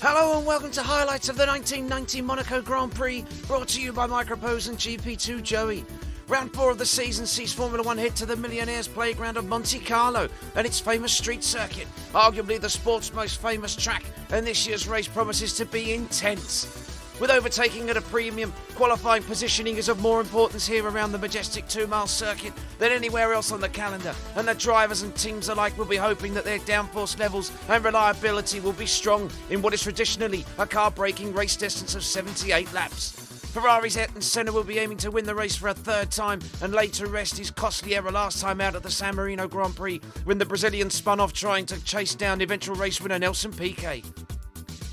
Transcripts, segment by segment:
Hello and welcome to highlights of the 1990 Monaco Grand Prix, brought to you by Microprose and GP2Joey. Round 4 of the season sees Formula 1 head to the Millionaires playground of Monte Carlo and its famous street circuit, arguably the sport's most famous track, and this year's race promises to be intense. With overtaking at a premium, qualifying positioning is of more importance here around the majestic 2-mile circuit than anywhere else on the calendar, and the drivers and teams alike will be hoping that their downforce levels and reliability will be strong in what is traditionally a car-breaking race distance of 78 laps. Ferrari's Ayrton Senna will be aiming to win the race for a third time and lay to rest his costly error last time out at the San Marino Grand Prix when the Brazilian spun off trying to chase down eventual race winner Nelson Piquet.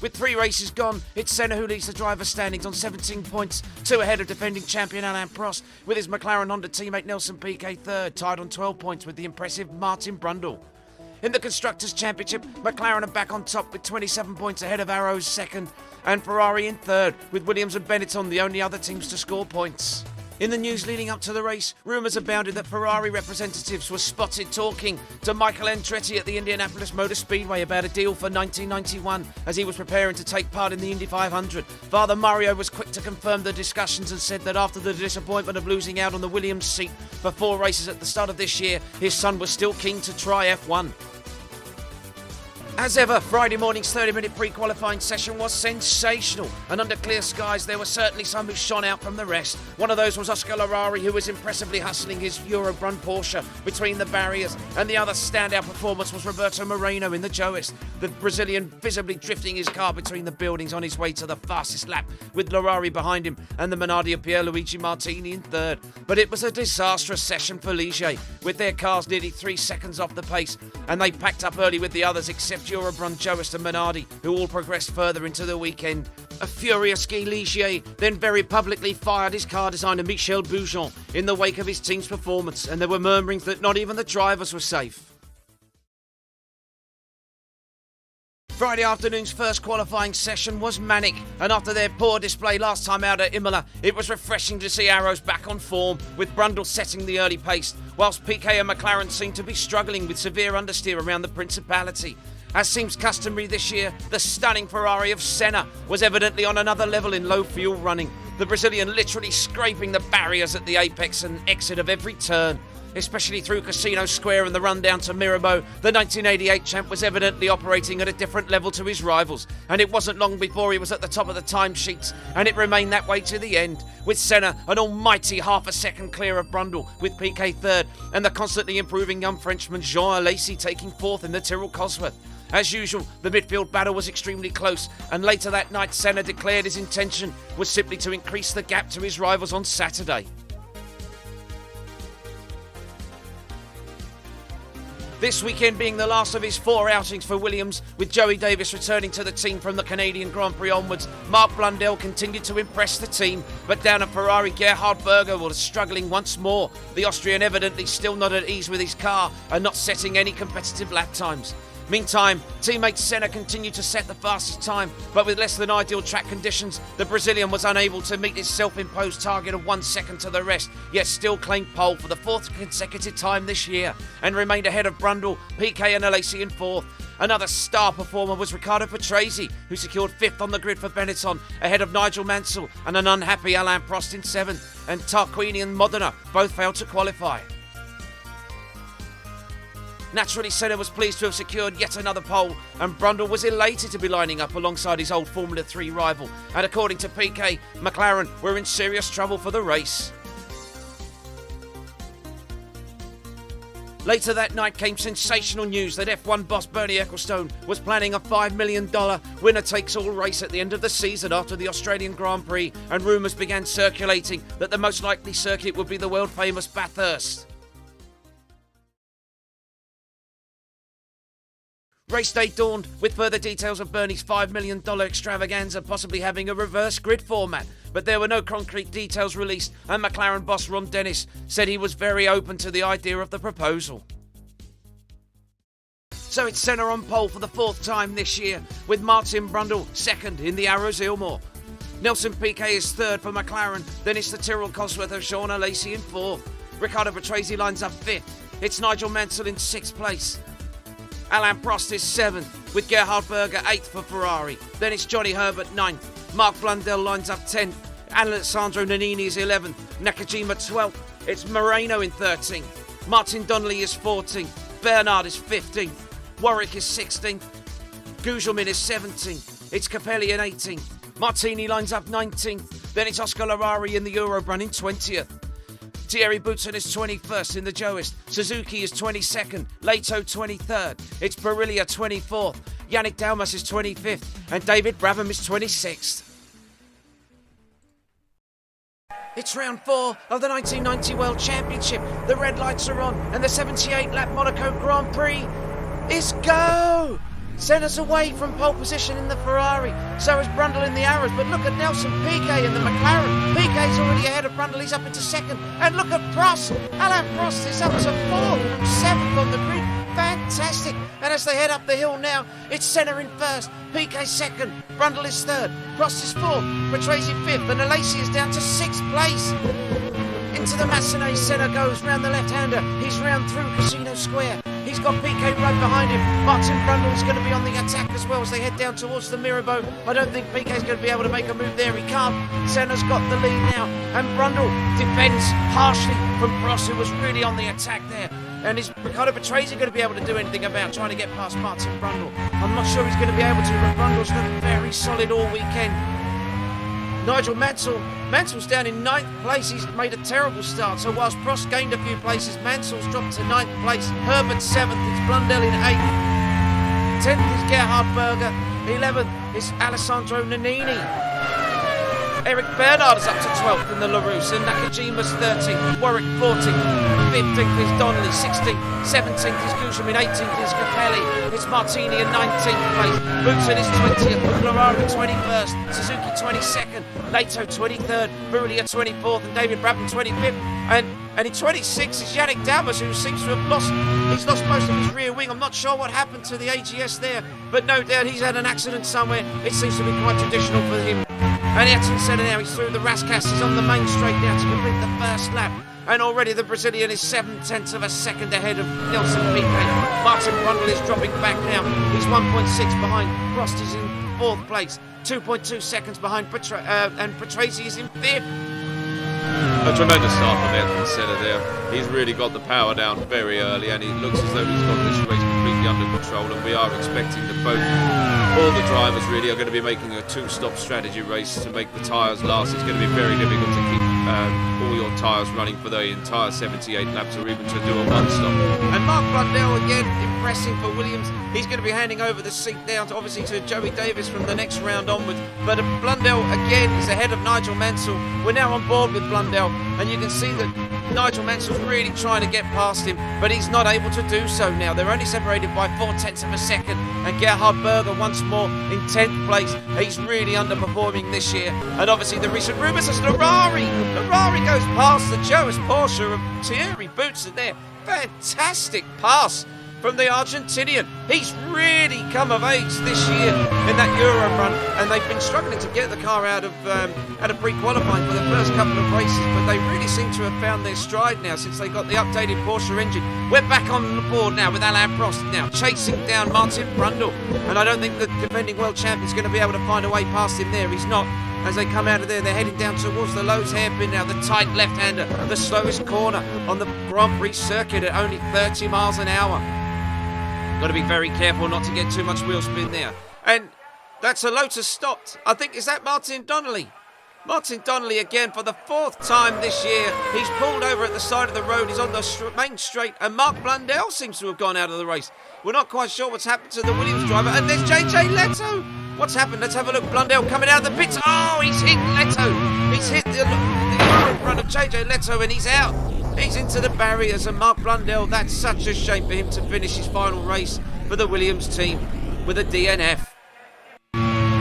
With 3 races gone, it's Senna who leads the driver's standings on 17 points, 2 ahead of defending champion Alain Prost, with his McLaren Honda teammate Nelson Piquet third, tied on 12 points with the impressive Martin Brundle. In the Constructors' Championship, McLaren are back on top with 27 points ahead of Arrows second, and Ferrari in third, with Williams and Benetton the only other teams to score points. In the news leading up to the race, rumours abounded that Ferrari representatives were spotted talking to Michael Andretti at the Indianapolis Motor Speedway about a deal for 1991 as he was preparing to take part in the Indy 500. Father Mario was quick to confirm the discussions and said that after the disappointment of losing out on the Williams seat for 4 races at the start of this year, his son was still keen to try F1. As ever, Friday morning's 30-minute pre-qualifying session was sensational, and under clear skies there were certainly some who shone out from the rest. One of those was Oscar Larari, who was impressively hustling his Eurobrun Porsche between the barriers, and the other standout performance was Roberto Moreno in the Joest, the Brazilian visibly drifting his car between the buildings on his way to the fastest lap, with Larari behind him and the Minardi of Pierluigi Martini in third. But it was a disastrous session for Ligier, with their cars nearly 3 seconds off the pace, and they packed up early with the others except Eurobrun, Joest and Minardi, who all progressed further into the weekend. A furious Guy Ligier then very publicly fired his car designer Michel Boujon in the wake of his team's performance, and there were murmurings that not even the drivers were safe. Friday afternoon's first qualifying session was manic, and after their poor display last time out at Imola, it was refreshing to see Arrows back on form, with Brundle setting the early pace, whilst Piquet and McLaren seemed to be struggling with severe understeer around the Principality. As seems customary this year, the stunning Ferrari of Senna was evidently on another level in low fuel running, the Brazilian literally scraping the barriers at the apex and exit of every turn. Especially through Casino Square and the run down to Mirabeau, the 1988 champ was evidently operating at a different level to his rivals, and it wasn't long before he was at the top of the timesheets, and it remained that way to the end, with Senna an almighty half a second clear of Brundle, with Piquet third, and the constantly improving young Frenchman Jean Alesi taking fourth in the Tyrrell Cosworth. As usual, the midfield battle was extremely close, and later that night Senna declared his intention was simply to increase the gap to his rivals on Saturday. This weekend being the last of his 4 outings for Williams, with Joey Davis returning to the team from the Canadian Grand Prix onwards, Mark Blundell continued to impress the team, but down at Ferrari, Gerhard Berger was struggling once more, the Austrian evidently still not at ease with his car and not setting any competitive lap times. Meantime, teammate Senna continued to set the fastest time, but with less than ideal track conditions, the Brazilian was unable to meet his self-imposed target of 1 second to the rest, yet still claimed pole for the 4th consecutive time this year, and remained ahead of Brundle, Piquet and Alesi in 4th. Another star performer was Riccardo Patrese, who secured 5th on the grid for Benetton, ahead of Nigel Mansell and an unhappy Alain Prost in 7th, and Tarquini and Modena both failed to qualify. Naturally, Senna was pleased to have secured yet another pole, and Brundle was elated to be lining up alongside his old Formula 3 rival, and according to Piquet, McLaren were in serious trouble for the race. Later that night came sensational news that F1 boss Bernie Ecclestone was planning a $5 million winner-takes-all race at the end of the season after the Australian Grand Prix, and rumours began circulating that the most likely circuit would be the world-famous Bathurst. Race day dawned with further details of Bernie's $5 million extravaganza possibly having a reverse grid format, but there were no concrete details released, and McLaren boss Ron Dennis said he was very open to the idea of the proposal. So it's Senna on pole for the 4th time this year, with Martin Brundle second in the Arrows Ilmore. Nelson Piquet is third for McLaren, then it's the Tyrrell Cosworth of Jean Alesi in 4th. Riccardo Patrese lines up 5th. It's Nigel Mansell in 6th place. Alain Prost is 7th, with Gerhard Berger 8th for Ferrari. Then it's Johnny Herbert 9th. Marc Blundell lines up 10th. Alessandro Nannini is 11th. Nakajima 12th. It's Moreno in 13th. Martin Donnelly is 14th. Bernard is 15th. Warwick is 16th. Gugelmin is 17th. It's Capelli in 18th. Martini lines up 19th. Then it's Oscar Larari in the Eurobrun in 20th. Thierry Boutsen is 21st in the Joist. Suzuki is 22nd. Leto 23rd. It's Barillia 24th. Yannick Dalmas is 25th. And David Brabham is 26th. It's round 4 of the 1990 World Championship. The red lights are on and the 78-lap Monaco Grand Prix is go! Senna's away from pole position in the Ferrari, so is Brundle in the Arrows, but look at Nelson Piquet in the McLaren. Piquet's already ahead of Brundle, he's up into 2nd, and look at Prost. Alain Prost is up to 4th, 7th on the grid. Fantastic. And as they head up the hill now, it's Senna in 1st, Piquet 2nd, Brundle is 3rd, Prost is 4th, Patrese 5th, and Alesi is down to 6th place. Into the Massenet, Senna goes round the left-hander. He's round through Casino Square. He's got Piquet right behind him. Martin Brundle is going to be on the attack as well as they head down towards the Mirabeau. I don't think Piquet's going to be able to make a move there. He can't. Senna's got the lead now. And Brundle defends harshly from Prost, who was really on the attack there. And is Riccardo Patrese going to be able to do anything about trying to get past Martin Brundle? I'm not sure he's going to be able to, but Brundle's looked very solid all weekend. Nigel Mansell's down in 9th place. He's made a terrible start. So whilst Prost gained a few places, Mansell's dropped to 9th place. Herbert 7th. It's Blundell in 8th. 10th is Gerhard Berger. 11th is Alessandro Nannini. Eric Bernard is up to 12th in the LaRousse, and Nakajima's 13th. Warwick 14th. 15th is Donnelly, 16th, 17th is Gugelmin, 18th is Capelli, it's Martini in 19th place, Boutsen is 20th, McLaren 21st, Suzuki 22nd, Leto 23rd, Barillia 24th, and David Brabham 25th, and in 26th is Yannick Dalmas, who seems to have lost most of his rear wing. I'm not sure what happened to the AGS there, but no doubt he's had an accident somewhere. It seems to be quite traditional for him. And Ayrton Senna now, he's through the Rascasse, he's on the main straight now to complete the first lap. And already the Brazilian is 7/10 of a second ahead of Nelson Piquet. Martin Brundle is dropping back now. He's 1.6 behind. Prost is in 4th place. 2.2 seconds behind and Patrese is in 5th. A tremendous start from Ayrton Senna there. He's really got the power down very early, and it looks as though he's got this race completely under control, and we are expecting that all the drivers really are going to be making a two-stop strategy race to make the tyres last. It's going to be very difficult to keep all your tyres running for the entire 78 laps, or even to do a one-stop. And Marc Blundell again impressing for Williams. He's going to be handing over the seat down to, obviously, to Joey Davis from the next round onwards. But Blundell again is ahead of Nigel Mansell. We're now on board with Blundell, and you can see that Nigel Mansell's really trying to get past him, but he's not able to do so now. They're only separated by 0.4 of a second, and Gerhard Berger once more in 10th place. He's really underperforming this year, and obviously the recent rumours is Ferrari goes past the Joest Porsche of Thierry Boutsen there. Fantastic pass from the Argentinian. He's really come of age this year in that Eurorun, and they've been struggling to get the car out of pre-qualifying for the first couple of races, but they really seem to have found their stride now since they got the updated Porsche engine. We're back on the board now with Alain Prost now chasing down Martin Brundle, and I don't think the defending world champion is going to be able to find a way past him there. He's not. As they come out of there, they're heading down towards the Lowe's hairpin now, the tight left-hander, the slowest corner on the Grand Prix circuit at only 30 miles an hour. Got to be very careful not to get too much wheel spin there. And that's a Lotus stopped. I think, is that Martin Donnelly? Martin Donnelly again for the 4th time this year. He's pulled over at the side of the road. He's on the main straight, and Marc Blundell seems to have gone out of the race. We're not quite sure what's happened to the Williams driver. And there's JJ Leto. What's happened? Let's have a look. Blundell coming out of the pits. Oh, he's hit Leto. He's hit the in front of JJ Leto, and he's out. He's into the barriers, and Marc Blundell, that's such a shame for him to finish his final race for the Williams team with a DNF.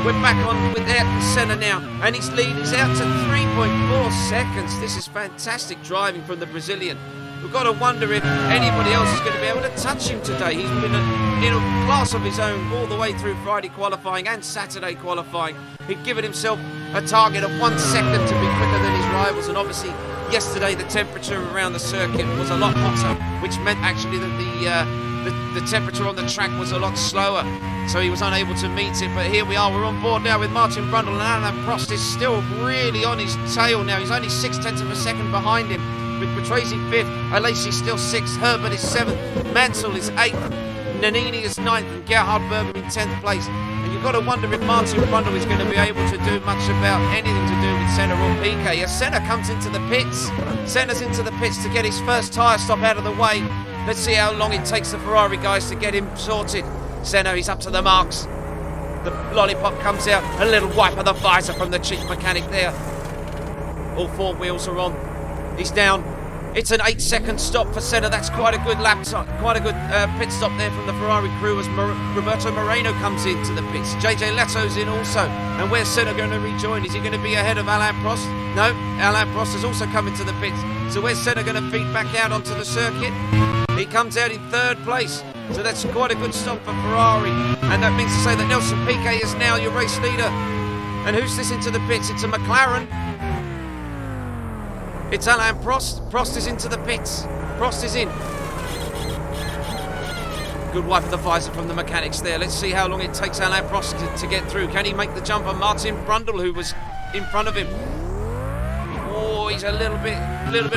We're back on with Ayrton Senna now, and his lead is out to 3.4 seconds. This is fantastic driving from the Brazilian. We've got to wonder if anybody else is going to be able to touch him today. He's been in a class of his own all the way through Friday qualifying and Saturday qualifying. He'd given himself a target of 1 second to be quicker than his rivals, and obviously yesterday the temperature around the circuit was a lot hotter, which meant actually that the temperature on the track was a lot slower, so he was unable to meet it. But here we are, we're on board now with Martin Brundle, and Alain Prost is still really on his tail now. He's only 0.6 of a second behind him, with Patrese 5th, Alesi still 6th, Herbert is 7th, Mansell is 8th, Nannini is 9th, and Gerhard Berger in 10th place. And you've got to wonder if Martin Brundle is going to be able to do much about anything to do with Senna or Piquet. As Senna comes into the pits, Senna's into the pits to get his first tyre stop out of the way. Let's see how long it takes the Ferrari guys to get him sorted. Senna, he's up to the marks. The lollipop comes out, a little wipe of the visor from the chief mechanic there. All 4 wheels are on. He's down. It's an 8-second stop for Senna. That's quite a good lap stop, quite a good pit stop there from the Ferrari crew as Roberto Moreno comes into the pits. JJ Leto's in also. And where's Senna going to rejoin? Is he going to be ahead of Alain Prost? No, Alain Prost has also come into the pits. So where's Senna going to feed back out onto the circuit? He comes out in 3rd place. So that's quite a good stop for Ferrari. And that means to say that Nelson Piquet is now your race leader. And who's this into the pits? It's a McLaren. It's Alain Prost. Prost is into the pits. Prost is in. Good wipe of the visor from the mechanics there. Let's see how long it takes Alain Prost to get through. Can he make the jump on Martin Brundle, who was in front of him? Oh, he's a little bit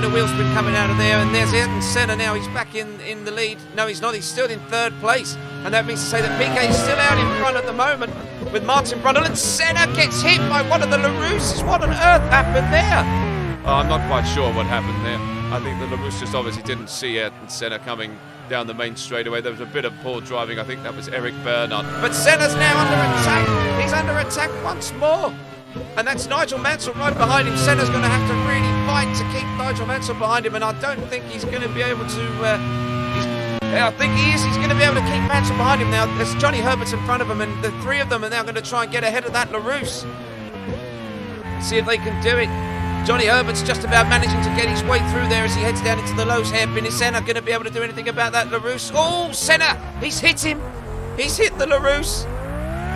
of wheel spin coming out of there. And there's Ayrton Senna now. He's back in the lead. No, he's not. He's still in 3rd place. And that means to say that Piquet is still out in front at the moment with Martin Brundle. And Senna gets hit by one of the LaRousses. What on earth happened there? I'm not quite sure what happened there. I think the LaRousse just obviously didn't see Ayrton Senna coming down the main straightaway. There was a bit of poor driving. I think that was Eric Bernard. But Senna's now under attack. He's under attack once more. And that's Nigel Mansell right behind him. Senna's going to have to really fight to keep Nigel Mansell behind him. And I don't think he's going to be able to... I think he is. He's going to be able to keep Mansell behind him now. There's Johnny Herbert's in front of him. And the 3 of them are now going to try and get ahead of that LaRousse. See if they can do it. Johnny Herbert's just about managing to get his way through there as he heads down into the Lowe's hairpin. Is Senna going to be able to do anything about that LaRousse? Oh, Senna! He's hit him! He's hit the LaRousse!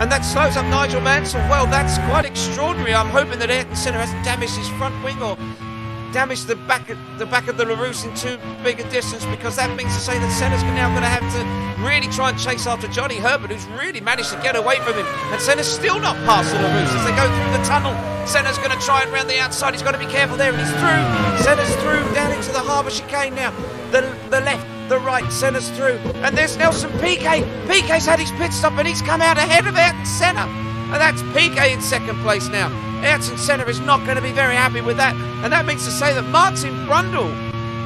And that slows up Nigel Mansell. Well, that's quite extraordinary. I'm hoping that Ayrton Senna hasn't damaged his front wing or damaged the back of the LaRousse in too big a distance, because that means to say that Senna's now going to have to really try and chase after Johnny Herbert, who's really managed to get away from him. And Senna's still not past the LaRousse as they go through the tunnel. Senna's going to try and round the outside. He's got to be careful there, and he's through. Senna's through down into the harbour chicane now. The left, the right, Senna's through. And there's Nelson Piquet. Piquet's had his pit stop and he's come out ahead of Ayrton Senna. And that's Piquet in 2nd place now. Ayrton Senna is not going to be very happy with that. And that means to say that Martin Brundle,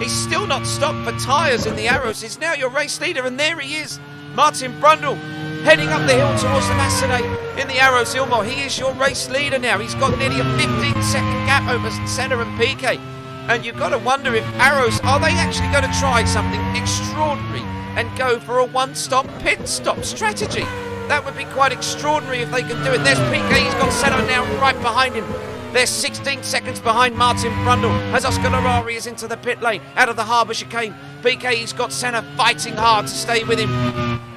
he's still not stopped for tyres in the Arrows. He's now your race leader, and there he is. Martin Brundle heading up the hill towards the Macénat in the Arrows Ilmor. He is your race leader now. He's got nearly a 15-second gap over Senna and Piquet. And you've got to wonder if Arrows, are they actually going to try something extraordinary and go for a one-stop pit stop strategy? That would be quite extraordinary if they can do it. There's Piquet, he's got Senna now right behind him. They're 16 seconds behind Martin Brundle as Oscar Larari is into the pit lane, out of the harbour chicane. Piquet, he's got Senna fighting hard to stay with him.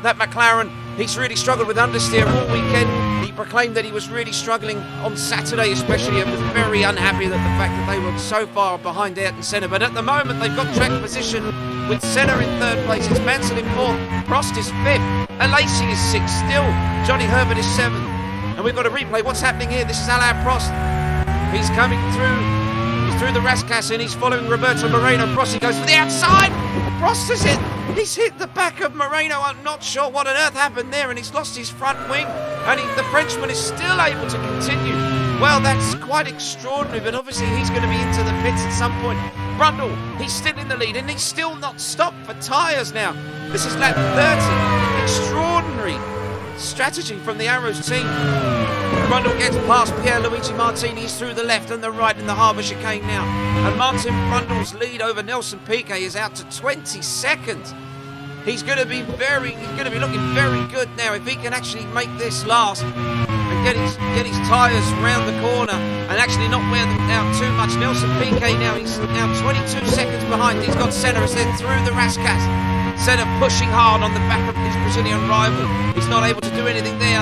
That McLaren, he's really struggled with understeer all weekend. He proclaimed that he was really struggling on Saturday especially, and was very unhappy at the fact that they were so far behind Ayrton Senna. But at the moment, they've got track position with Senna in 3rd place. It's Mansell in 4th. Prost is 5th. Alesi is 6th still. Johnny Herbert is 7th. And we've got a replay. What's happening here? This is Alain Prost. He's coming through. He's through the Rascasse and he's following Roberto Moreno. Prost, he goes for the outside. Prost is hit. He's hit the back of Moreno. I'm not sure what on earth happened there, and he's lost his front wing. And the Frenchman is still able to continue. Well, that's quite extraordinary, but obviously he's going to be into the pits at some point. Brundle, he's still in the lead, and he's still not stopped for tyres now. This is lap 30. Extraordinary strategy from the Arrows team. Brundle gets past Pierluigi Martini. He's through the left and the right in the harbour chicane now. And Martin Brundle's lead over Nelson Piquet is out to 20 seconds. He's going to be looking very good now if he can actually make this last and get his tyres round the corner and actually not wear them out too much. Nelson Piquet now, he's now 22 seconds behind. He's got Senna as then through the Rascasse. Senna pushing hard on the back of his Brazilian rival. He's not able to do anything there.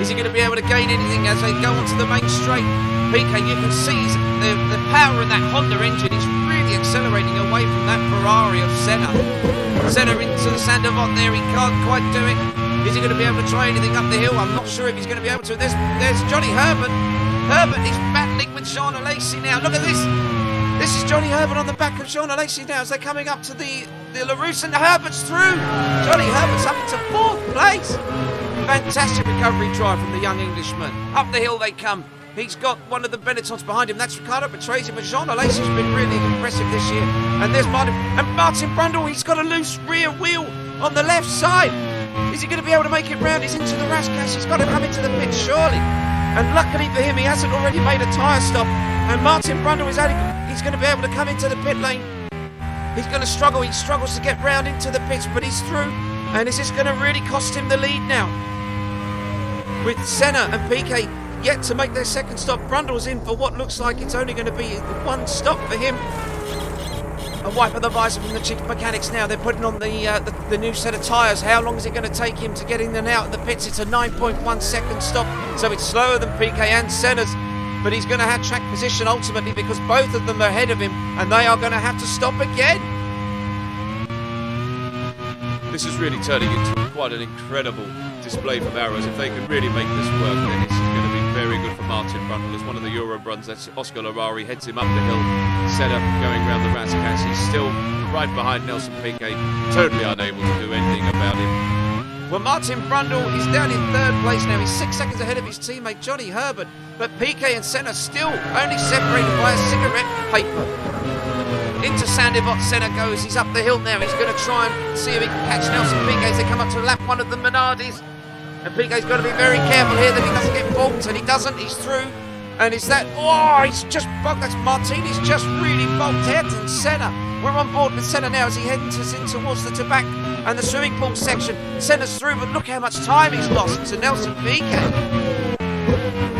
Is he going to be able to gain anything as they go onto the main straight? Piquet, you can see the power in that Honda engine is really accelerating away from that Ferrari of Senna. Senna into the Sandovot there, he can't quite do it. Is he going to be able to try anything up the hill? I'm not sure if he's going to be able to. There's Johnny Herbert. Herbert is battling with Jean Alesi now. Look at this. This is Johnny Herbert on the back of Jean Alesi now as they're coming up to the LaRousse, and Herbert's through. Johnny Herbert's up into 4th place. Fantastic recovery drive from the young Englishman. Up the hill they come. He's got one of the Benettons behind him. That's Riccardo Patrese, but Jean Alesi's been really impressive this year. And there's Martin. And Martin Brundle, he's got a loose rear wheel on the left side. Is he going to be able to make it round? He's into the Rascasse. He's got to come into the pit, surely. And luckily for him, he hasn't already made a tyre stop. And Martin Brundle he's going to be able to come into the pit lane. He's going to struggle. He struggles to get round into the pits, but he's through. And is this going to really cost him the lead now? With Senna and Piquet yet to make their second stop, Brundle's in for what looks like it's only going to be one stop for him. A wipe of the visor from the chief mechanics now. They're putting on the new set of tyres. How long is it going to take him to get in and out of the pits? It's a 9.1 second stop, so it's slower than Piquet and Senna's. But he's going to have track position ultimately because both of them are ahead of him, and they are going to have to stop again. This is really turning into quite an incredible display from Arrows. If they can really make this work, then this is going to be very good for Martin Brundle. As one of the Euro runs, that's Oscar Larari heads him up the hill. Senna going round the Rascasse. He's still right behind Nelson Piquet, totally unable to do anything about him. Well, Martin Brundle is down in 3rd place now. He's 6 seconds ahead of his teammate Johnny Herbert, but Piquet and Senna still only separated by a cigarette paper. Into Sandivot, Senna goes. He's up the hill now. He's going to try and see if he can catch Nelson Piquet as they come up to lap 1 of the Minardis. And Piquet's got to be very careful here that he doesn't get balked, and he doesn't. He's through. And is that... Oh, he's just... That's Martini's just really bulked ahead than Senna. We're on board with Senna now as he heads in towards the tobacco and the swimming pool section. Senna's through, but look how much time he's lost to Nelson Piquet.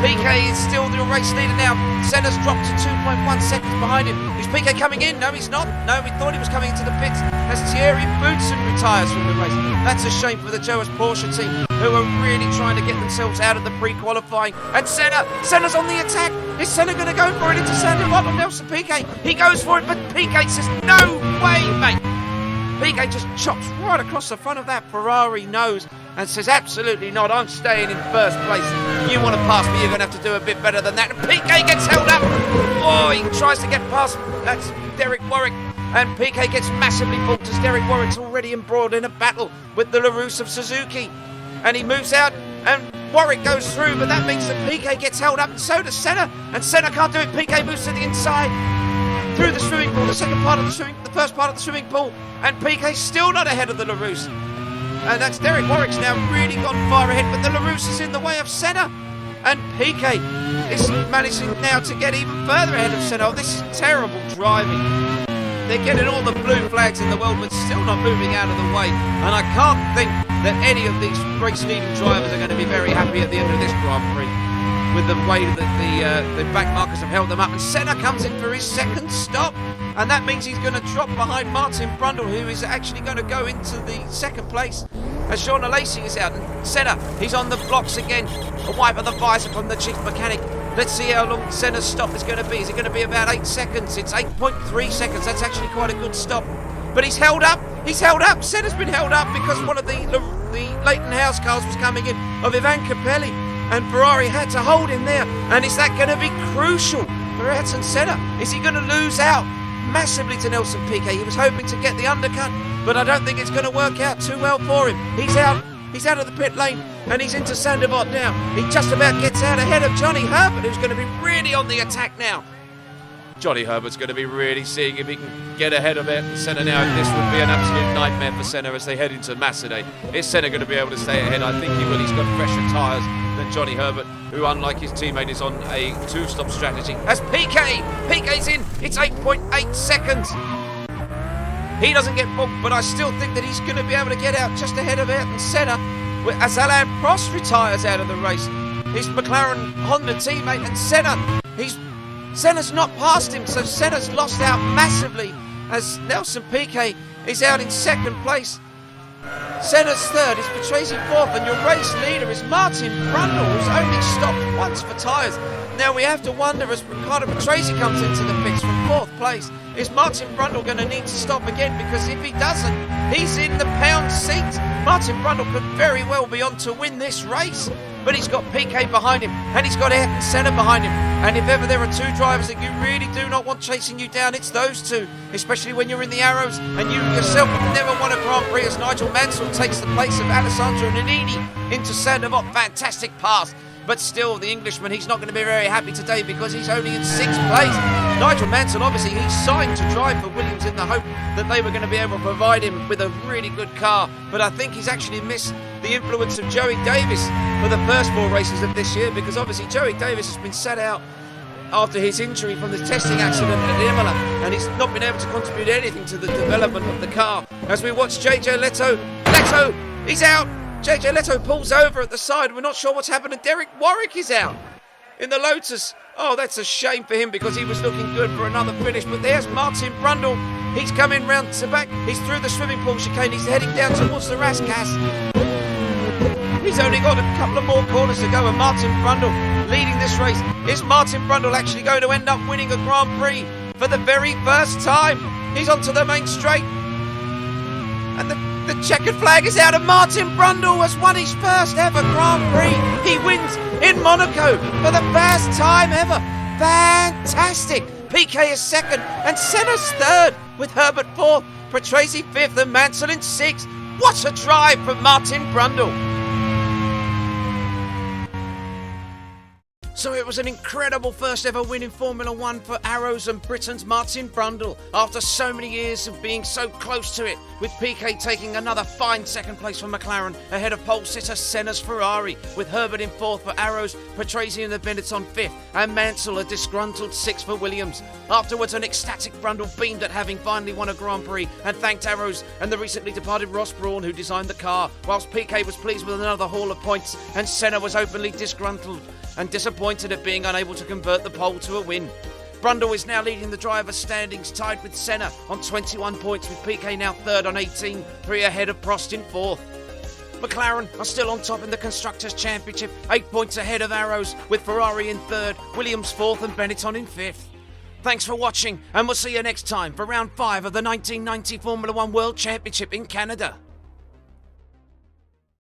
Piquet is still the race leader now. Senna's dropped to 2.1 seconds behind him. Is Piquet coming in? No, he's not. No, we thought he was coming into the pits as Thierry Boutsen retires from the race. That's a shame for the Joas Porsche team, who are really trying to get themselves out of the pre-qualifying. And Senna's on the attack. Is Senna going to go for it into Sandovot or Nelson Piquet? He goes for it, but Piquet says, no way, mate. Piquet just chops right across the front of that Ferrari nose and says, absolutely not, I'm staying in 1st place. You want to pass me, you're going to have to do a bit better than that. And Piquet gets held up. Oh, he tries to get past, that's Derek Warwick. And Piquet gets massively balked as Derek Warwick's already embroiled in a battle with the LaRousse of Suzuki. And he moves out, and Warwick goes through, but that means that Piquet gets held up, and so does Senna. And Senna can't do it. Piquet moves to the inside, through the swimming pool, the first part of the swimming pool, and Piquet's still not ahead of the LaRousse. And that's Derek Warwick's now really gone far ahead, but the LaRousse is in the way of Senna. And Piquet is managing now to get even further ahead of Senna. Oh, this is terrible driving. They're getting all the blue flags in the world, but still not moving out of the way. And I can't think that any of these race-leading drivers are going to be very happy at the end of this Grand Prix with the way that the back markers have held them up. And Senna comes in for his 2nd stop. And that means he's going to drop behind Martin Brundle, who is actually going to go into the 2nd place as Jean Alesi is out. And Senna, he's on the blocks again. A wipe of the visor from the chief mechanic. Let's see how long Senna's stop is going to be. Is it going to be about 8 seconds? It's 8.3 seconds. That's actually quite a good stop. But he's held up. He's held up. Senna's been held up because one of the Leighton House cars was coming in of Ivan Capelli. And Ferrari had to hold him there. And is that going to be crucial for Ayrton Senna? Is he going to lose out massively to Nelson Piquet? He was hoping to get the undercut, but I don't think it's going to work out too well for him. He's out of the pit lane, and he's into Sandovot now. He just about gets out ahead of Johnny Herbert, who's going to be really on the attack now. Johnny Herbert's going to be really seeing if he can get ahead of Ayrton Senna now. This would be an absolute nightmare for Senna as they head into Macedon. Is Senna going to be able to stay ahead? I think he will. He's got fresher tyres than Johnny Herbert, who, unlike his teammate, is on a 2-stop strategy. As Piquet's in, it's 8.8 seconds. He doesn't get booked, but I still think that he's going to be able to get out just ahead of Ayrton Senna as Alain Prost retires out of the race. His McLaren Honda teammate, and Senna's not past him, so Senna's lost out massively as Nelson Piquet is out in 2nd place. Senna's third, it's Patrese fourth, and your race leader is Martin Brundle, who's only stopped once for tyres. Now we have to wonder, as Ricardo Patrese comes into the pits from fourth place, is Martin Brundle going to need to stop again? Because if he doesn't, he's in the pound seat. Martin Brundle could very well be on to win this race, but he's got Piquet behind him, and he's got Ayrton Senna behind him. And if ever there are two drivers that you really do not want chasing you down, it's those two, especially when you're in the Arrows, and you yourself have never won a Grand Prix, as Nigel Mansell takes the place of Alessandro Nannini into Sandovot. Fantastic pass. But still, the Englishman, he's not going to be very happy today because he's only in sixth place. Nigel Mansell, obviously, he's signed to drive for Williams in the hope that they were going to be able to provide him with a really good car. But I think he's actually missed the influence of Joey Davis for the first four races of this year, because obviously Joey Davis has been sat out after his injury from the testing accident at Imola, and he's not been able to contribute anything to the development of the car. As we watch JJ Leto, he's out. JJ Leto pulls over at the side. We're not sure what's happened, and Derek Warwick is out in the Lotus. Oh, that's a shame for him because he was looking good for another finish. But there's Martin Brundle. He's coming round to back. He's through the swimming pool chicane. He's heading down towards the Rascasse. He's only got a couple of more corners to go, and Martin Brundle leading this race. Is Martin Brundle actually going to end up winning a Grand Prix for the very first time? He's onto the main straight, and the checkered flag is out, and Martin Brundle has won his first ever Grand Prix. He wins in Monaco for the first time ever. Fantastic. Piquet is second, and Senna's third, with Herbert fourth, Patrese fifth, and Mansell in sixth. What a drive from Martin Brundle. So it was an incredible first ever win in Formula One for Arrows and Britain's Martin Brundle, after so many years of being so close to it, with Piquet taking another fine second place for McLaren ahead of pole sitter Senna's Ferrari, with Herbert in fourth for Arrows, Patrese and the Benetton fifth, and Mansell a disgruntled sixth for Williams. Afterwards, an ecstatic Brundle beamed at having finally won a Grand Prix and thanked Arrows and the recently departed Ross Brawn, who designed the car, whilst Piquet was pleased with another haul of points and Senna was openly disgruntled and disappointed at being unable to convert the pole to a win. Brundle is now leading the drivers' standings, tied with Senna on 21 points, with Piquet now third on 18, 3 ahead of Prost in fourth. McLaren are still on top in the Constructors' Championship, 8 points ahead of Arrows, with Ferrari in third, Williams fourth and Benetton in fifth. Thanks for watching, and we'll see you next time for round 5 of the 1990 Formula One World Championship in Canada.